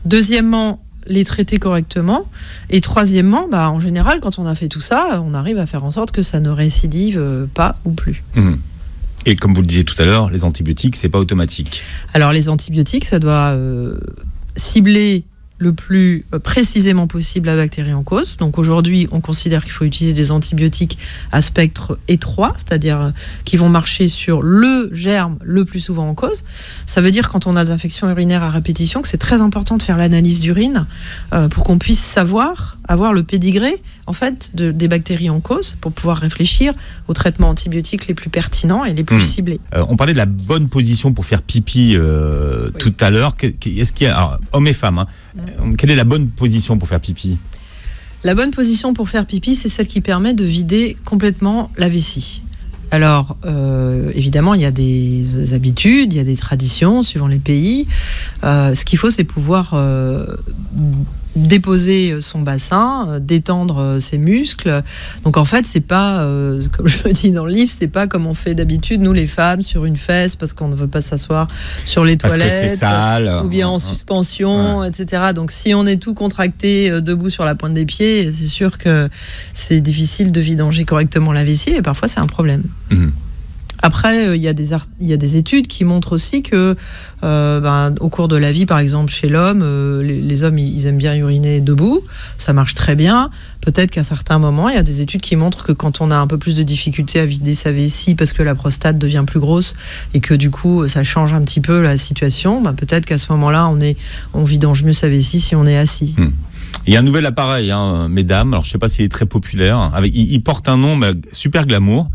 Deuxièmement, les traiter correctement. Et troisièmement, en général, quand on a fait tout ça, on arrive à faire en sorte que ça ne récidive pas ou plus. Et comme vous le disiez tout à l'heure, les antibiotiques, c'est pas automatique. Alors les antibiotiques, ça doit cibler le plus précisément possible la bactérie en cause. Donc aujourd'hui, on considère qu'il faut utiliser des antibiotiques à spectre étroit, c'est-à-dire qui vont marcher sur le germe le plus souvent en cause. Ça veut dire quand on a des infections urinaires à répétition que c'est très important de faire l'analyse d'urine pour qu'on puisse avoir le pédigré en fait des bactéries en cause pour pouvoir réfléchir aux traitements antibiotiques les plus pertinents et les plus ciblés. On parlait de la bonne position pour faire pipi tout à l'heure. Est-ce qu'il y a, alors, hommes et femmes, quelle est la bonne position pour faire pipi ? La bonne position pour faire pipi, c'est celle qui permet de vider complètement la vessie. Alors, évidemment, il y a des habitudes, il y a des traditions suivant les pays. Ce qu'il faut, c'est pouvoir déposer son bassin, détendre ses muscles. Donc en fait, c'est pas, comme je le dis dans le livre, c'est pas comme on fait d'habitude, nous les femmes, sur une fesse, parce qu'on ne veut pas s'asseoir sur les toilettes, parce que c'est sale, ou bien en suspension, etc. Donc si on est tout contracté, debout sur la pointe des pieds, c'est sûr que c'est difficile de vidanger correctement la vessie, et parfois c'est un problème. Après, il y a des études qui montrent aussi que au cours de la vie, par exemple chez l'homme, les hommes ils aiment bien uriner debout, ça marche très bien. Peut-être qu'à certains moments, il y a des études qui montrent que quand on a un peu plus de difficulté à vider sa vessie parce que la prostate devient plus grosse et que du coup ça change un petit peu la situation, peut-être qu'à ce moment-là on vidange mieux sa vessie si on est assis. Il y a un nouvel appareil, mesdames. Alors je sais pas s'il est très populaire. Il porte un nom super glamour.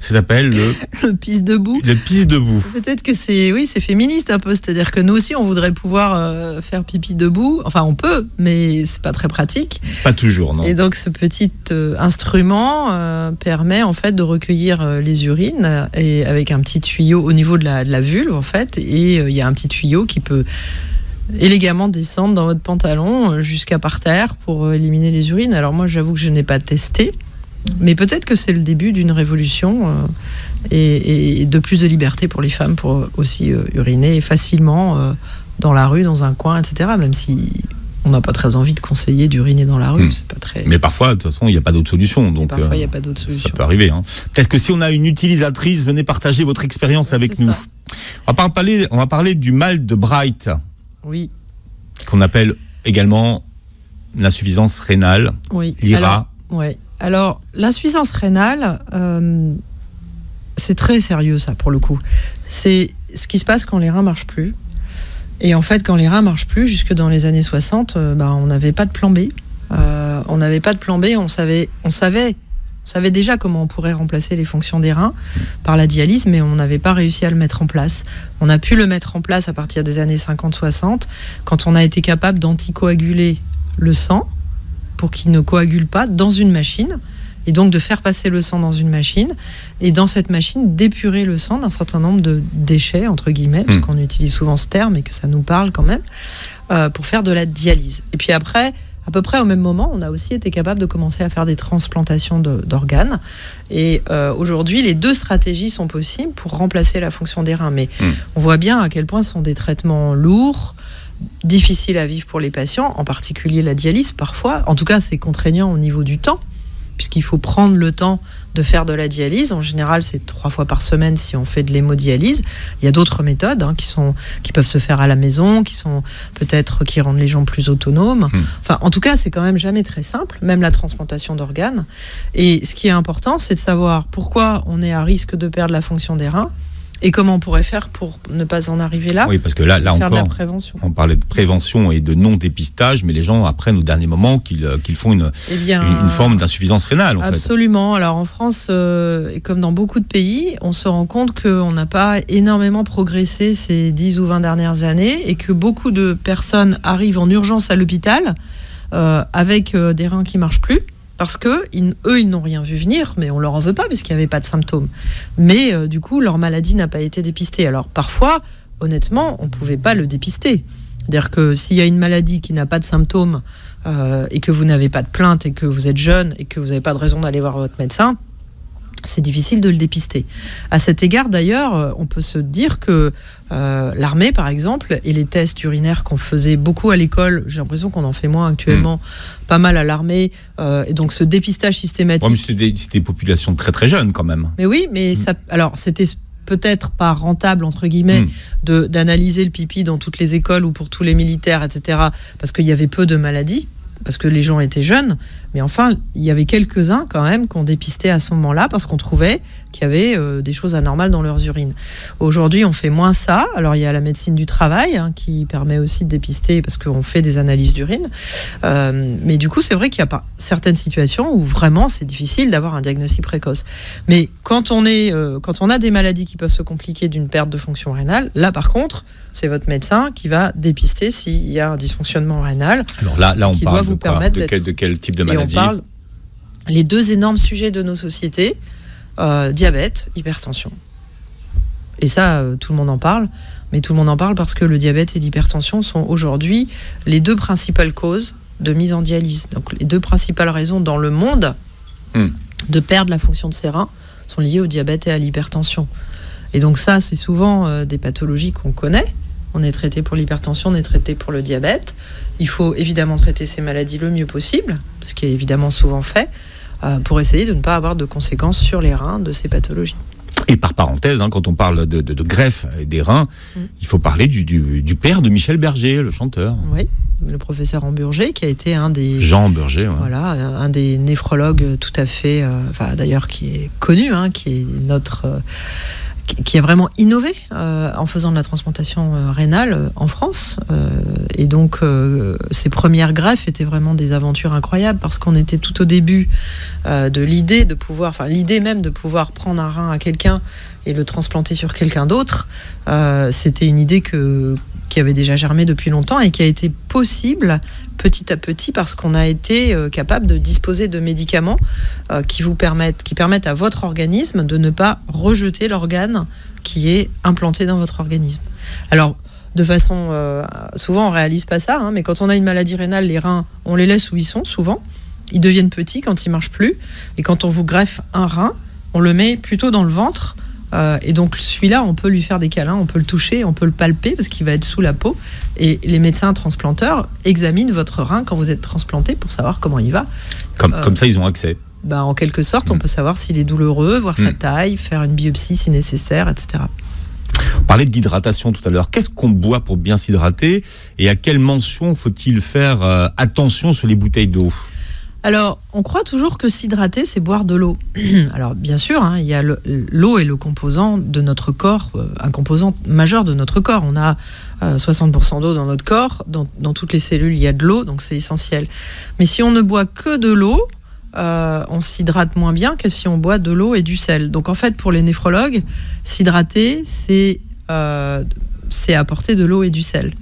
Ça s'appelle le pisse debout. Le pisse debout. Peut-être que c'est féministe un peu, c'est-à-dire que nous aussi on voudrait pouvoir faire pipi debout. Enfin on peut, mais c'est pas très pratique. Pas toujours, non. Et donc ce petit instrument permet en fait de recueillir les urines et avec un petit tuyau au niveau de la vulve en fait, et il y a un petit tuyau qui peut élégamment descendre dans votre pantalon jusqu'à par terre pour éliminer les urines. Alors moi j'avoue que je n'ai pas testé. Mais peut-être que c'est le début d'une révolution et de plus de liberté pour les femmes pour aussi uriner facilement dans la rue, dans un coin, etc. Même si on n'a pas très envie de conseiller d'uriner dans la rue, c'est pas très. Mais parfois, de toute façon, il n'y a pas d'autre solution. Donc, parfois, il n'y a pas d'autre solution. Ça peut arriver. Peut-être que si on a une utilisatrice, venez partager votre expérience avec nous. On va parler du mal de Bright. Oui. Qu'on appelle également l'insuffisance rénale. Oui. L'IRA. Alors, l'insuffisance rénale, c'est très sérieux, ça, pour le coup. C'est ce qui se passe quand les reins ne marchent plus. Et en fait, quand les reins ne marchent plus, jusque dans les années 60, on n'avait pas de plan B. On n'avait pas de plan B, on savait déjà comment on pourrait remplacer les fonctions des reins par la dialyse, mais on n'avait pas réussi à le mettre en place. On a pu le mettre en place à partir des années 50-60, quand on a été capable d'anticoaguler le sang, pour qu'il ne coagule pas dans une machine, et donc de faire passer le sang dans une machine, et dans cette machine d'épurer le sang d'un certain nombre de déchets, entre guillemets, parce qu'on utilise souvent ce terme et que ça nous parle quand même, pour faire de la dialyse. Et puis après, à peu près au même moment, on a aussi été capable de commencer à faire des transplantations d'organes. Et aujourd'hui, les deux stratégies sont possibles pour remplacer la fonction des reins. Mais on voit bien à quel point ce sont des traitements lourds, difficile à vivre pour les patients, en particulier la dialyse parfois. En tout cas, c'est contraignant au niveau du temps, puisqu'il faut prendre le temps de faire de la dialyse. En général, c'est 3 fois par semaine si on fait de l'hémodialyse. Il y a d'autres méthodes qui peuvent se faire à la maison, qui rendent les gens plus autonomes. Enfin, en tout cas, c'est quand même jamais très simple, même la transplantation d'organes. Et ce qui est important, c'est de savoir pourquoi on est à risque de perdre la fonction des reins, et comment on pourrait faire pour ne pas en arriver là. Oui, parce que là faire encore, de la prévention. On parlait de prévention et de non-dépistage, mais les gens apprennent au dernier moment qu'ils font une forme d'insuffisance rénale. Absolument. Alors en France, et comme dans beaucoup de pays, on se rend compte qu'on n'a pas énormément progressé ces 10 ou 20 dernières années, et que beaucoup de personnes arrivent en urgence à l'hôpital avec des reins qui ne marchent plus. Parce qu'eux, ils n'ont rien vu venir, mais on leur en veut pas, parce qu'il n'y avait pas de symptômes. Mais du coup, leur maladie n'a pas été dépistée. Alors parfois, honnêtement, on ne pouvait pas le dépister. C'est-à-dire que s'il y a une maladie qui n'a pas de symptômes, et que vous n'avez pas de plainte et que vous êtes jeune et que vous n'avez pas de raison d'aller voir votre médecin, c'est difficile de le dépister. À cet égard, d'ailleurs, on peut se dire que l'armée, par exemple, et les tests urinaires qu'on faisait beaucoup à l'école, j'ai l'impression qu'on en fait moins actuellement, pas mal à l'armée, et donc ce dépistage systématique... Ouais, mais c'était des populations très très jeunes quand même. Mais oui, mais alors c'était peut-être pas rentable, entre guillemets, d'analyser le pipi dans toutes les écoles ou pour tous les militaires, etc., parce qu'il y avait peu de maladies, parce que les gens étaient jeunes, mais enfin, il y avait quelques-uns quand même qu'on dépistait à ce moment-là parce qu'on trouvait qu'il y avait des choses anormales dans leurs urines. Aujourd'hui, on fait moins ça. Alors, il y a la médecine du travail qui permet aussi de dépister parce qu'on fait des analyses d'urine. Mais du coup, c'est vrai qu'il y a pas certaines situations où vraiment c'est difficile d'avoir un diagnostic précoce. Mais quand on a des maladies qui peuvent se compliquer d'une perte de fonction rénale, là, par contre, c'est votre médecin qui va dépister s'il y a un dysfonctionnement rénal. Alors là on parle de quel type de maladie? On parle les deux énormes sujets de nos sociétés, diabète, hypertension. Et ça, tout le monde en parle, mais tout le monde en parle parce que le diabète et l'hypertension sont aujourd'hui les deux principales causes de mise en dialyse. Donc les deux principales raisons dans le monde de perdre la fonction de ses reins sont liées au diabète et à l'hypertension. Et donc ça, c'est souvent des pathologies qu'on connaît. On est traité pour l'hypertension, on est traité pour le diabète. Il faut évidemment traiter ces maladies le mieux possible, ce qui est évidemment souvent fait, pour essayer de ne pas avoir de conséquences sur les reins de ces pathologies. Et par parenthèse, quand on parle de greffe des reins, il faut parler du père de Michel Berger, le chanteur. Oui, le professeur Hamburger, qui a été un des... Jean Hamburger, ouais. Voilà, un des néphrologues tout à fait... d'ailleurs, qui est connu, qui est qui a vraiment innové en faisant de la transplantation rénale en France. Et donc, ces premières greffes étaient vraiment des aventures incroyables parce qu'on était tout au début de l'idée de pouvoir, l'idée même de pouvoir prendre un rein à quelqu'un et le transplanter sur quelqu'un d'autre. C'était une idée qui avait déjà germé depuis longtemps et qui a été possible petit à petit parce qu'on a été capable de disposer de médicaments qui permettent à votre organisme de ne pas rejeter l'organe qui est implanté dans votre organisme. Alors, de façon... souvent, on ne réalise pas ça, mais quand on a une maladie rénale, les reins, on les laisse où ils sont, souvent. Ils deviennent petits quand ils ne marchent plus. Et quand on vous greffe un rein, on le met plutôt dans le ventre. Et donc celui-là, on peut lui faire des câlins, on peut le toucher, on peut le palper parce qu'il va être sous la peau. Et les médecins transplanteurs examinent votre rein quand vous êtes transplanté pour savoir comment il va. Comme ça, ils ont accès. En quelque sorte, on peut savoir s'il est douloureux, voir sa taille, faire une biopsie si nécessaire, etc. On parlait d'hydratation tout à l'heure. Qu'est-ce qu'on boit pour bien s'hydrater et à quelle mention faut-il faire attention sur les bouteilles d'eau ? Alors, on croit toujours que s'hydrater, c'est boire de l'eau. Alors, bien sûr, il y a l'eau est le composant de notre corps, un composant majeur de notre corps. On a 60% d'eau dans notre corps. Dans toutes les cellules, il y a de l'eau, donc c'est essentiel. Mais si on ne boit que de l'eau, on s'hydrate moins bien que si on boit de l'eau et du sel. Donc, en fait, pour les néphrologues, s'hydrater, c'est apporter de l'eau et du sel.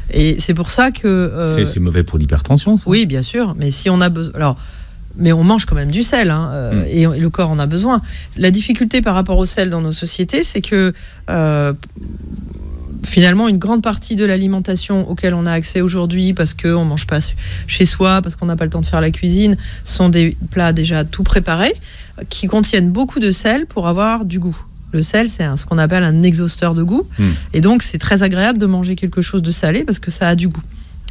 Et c'est pour ça que... C'est mauvais pour l'hypertension, ça ? Oui, bien sûr, mais si on a besoin... Alors, mais on mange quand même du sel, et le corps en a besoin. La difficulté par rapport au sel dans nos sociétés, c'est que finalement, une grande partie de l'alimentation auquel on a accès aujourd'hui, parce qu'on ne mange pas chez soi, parce qu'on n'a pas le temps de faire la cuisine, sont des plats déjà tout préparés, qui contiennent beaucoup de sel pour avoir du goût. Le sel, c'est ce qu'on appelle un exhausteur de goût. Et donc, c'est très agréable de manger quelque chose de salé parce que ça a du goût.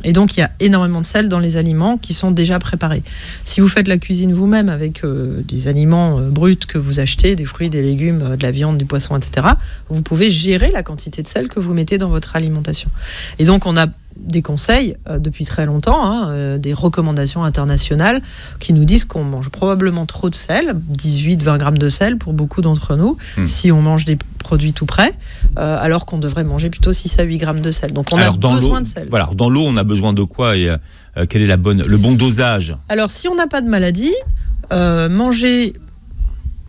Et donc, il y a énormément de sel dans les aliments qui sont déjà préparés. Si vous faites la cuisine vous-même avec des aliments bruts que vous achetez, des fruits, des légumes, de la viande, du poisson, etc., vous pouvez gérer la quantité de sel que vous mettez dans votre alimentation. Et donc, on a des conseils depuis très longtemps, des recommandations internationales qui nous disent qu'on mange probablement trop de sel, 18-20 grammes de sel pour beaucoup d'entre nous, si on mange des produits tout prêts, alors qu'on devrait manger plutôt 6 à 8 grammes de sel. Donc on a besoin de sel. Voilà, dans l'eau, on a besoin de quoi et quel est le bon dosage ? Alors si on n'a pas de maladie, manger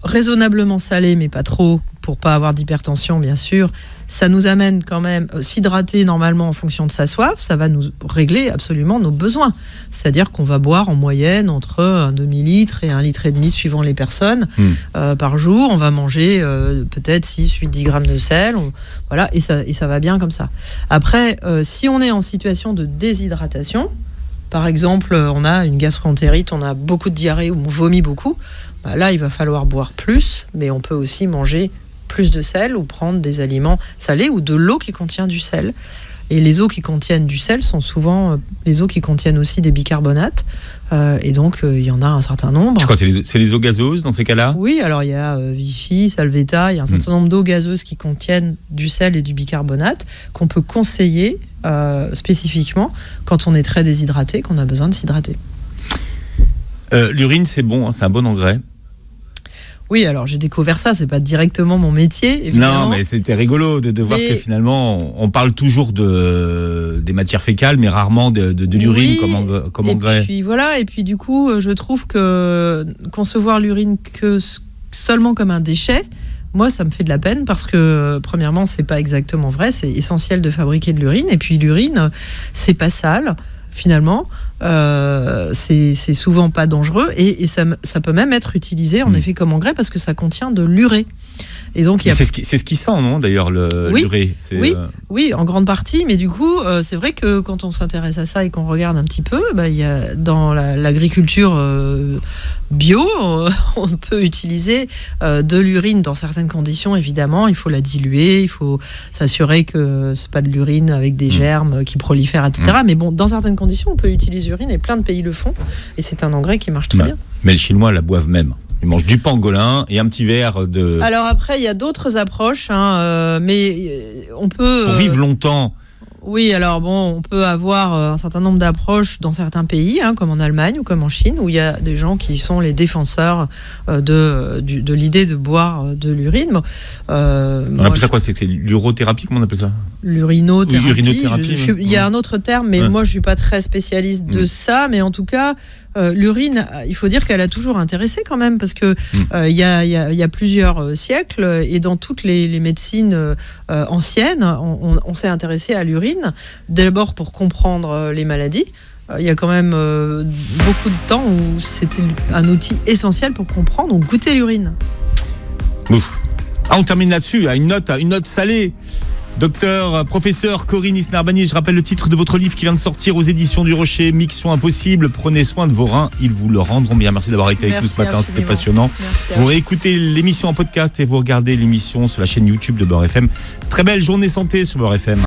raisonnablement salé, mais pas trop, pour pas avoir d'hypertension, bien sûr. Ça nous amène quand même s'hydrater normalement en fonction de sa soif. Ça va nous régler absolument nos besoins. C'est-à-dire qu'on va boire en moyenne entre un demi-litre et 1,5 litre suivant les personnes par jour. On va manger peut-être 6, 8, 10 grammes de sel. Et ça va bien comme ça. Après, si on est en situation de déshydratation, Par exemple, on a une gastroentérite, on a beaucoup de diarrhée ou on vomit beaucoup. Là, il va falloir boire plus, mais on peut aussi manger plus de sel ou prendre des aliments salés ou de l'eau qui contient du sel. Et les eaux qui contiennent du sel sont souvent les eaux qui contiennent aussi des bicarbonates. Et donc, il y en a un certain nombre. Je crois que c'est les eaux gazeuses dans ces cas-là ? Oui, alors il y a Vichy, Salvetta, il y a un certain nombre d'eaux gazeuses qui contiennent du sel et du bicarbonate qu'on peut conseiller spécifiquement quand on est très déshydraté, qu'on a besoin de s'hydrater. L'urine, c'est bon, hein, c'est un bon engrais. Oui, alors j'ai découvert ça, c'est pas directement mon métier, évidemment. Non, mais c'était rigolo de voir que finalement, on parle toujours des matières fécales, mais rarement de l'urine comme engrais. Et puis voilà, et puis du coup, je trouve que concevoir l'urine seulement comme un déchet, moi, ça me fait de la peine parce que, premièrement, c'est pas exactement vrai, c'est essentiel de fabriquer de l'urine, et puis l'urine, c'est pas sale. Finalement, c'est souvent pas dangereux et ça peut même être utilisé en effet comme engrais parce que ça contient de l'urée. Et donc, c'est ce qui sent, non, d'ailleurs, l'urée. Oui, en grande partie, mais du coup, c'est vrai que quand on s'intéresse à ça et qu'on regarde un petit peu, il y a, dans l'agriculture bio, on peut utiliser de l'urine dans certaines conditions, évidemment. Il faut la diluer, il faut s'assurer que c'est pas de l'urine avec des germes qui prolifèrent, etc. Mais bon, dans certaines conditions, on peut utiliser l'urine et plein de pays le font. Et c'est un engrais qui marche très bien. Mais les Chinois la boivent même. Ils mangent du pangolin et un petit verre de... Alors après, il y a d'autres approches, mais on peut... Pour vivre longtemps. Oui, alors bon, on peut avoir un certain nombre d'approches dans certains pays, comme en Allemagne ou comme en Chine, où il y a des gens qui sont les défenseurs de l'idée de boire de l'urine. On appelle ça quoi ? C'est l'urothérapie, comment on appelle ça ? L'urinothérapie. Oui, urinothérapie. Il y a un autre terme, mais moi je suis pas très spécialiste de ça, mais en tout cas, l'urine, il faut dire qu'elle a toujours intéressé quand même, parce que il y a plusieurs siècles, et dans toutes les médecines anciennes, on s'est intéressé à l'urine, d'abord pour comprendre les maladies. Il y a quand même beaucoup de temps où c'était un outil essentiel pour comprendre, on goûtait l'urine. Ouf. On termine là-dessus, à une note salée. Professeur Corinne Isnarbani, je rappelle le titre de votre livre qui vient de sortir aux éditions du Rocher, Miction Impossible, prenez soin de vos reins, ils vous le rendront bien. Merci d'avoir été avec nous ce matin, c'était passionnant. Vous réécoutez l'émission en podcast et vous regardez l'émission sur la chaîne YouTube de Beurre FM. Très belle journée santé sur Beurre FM.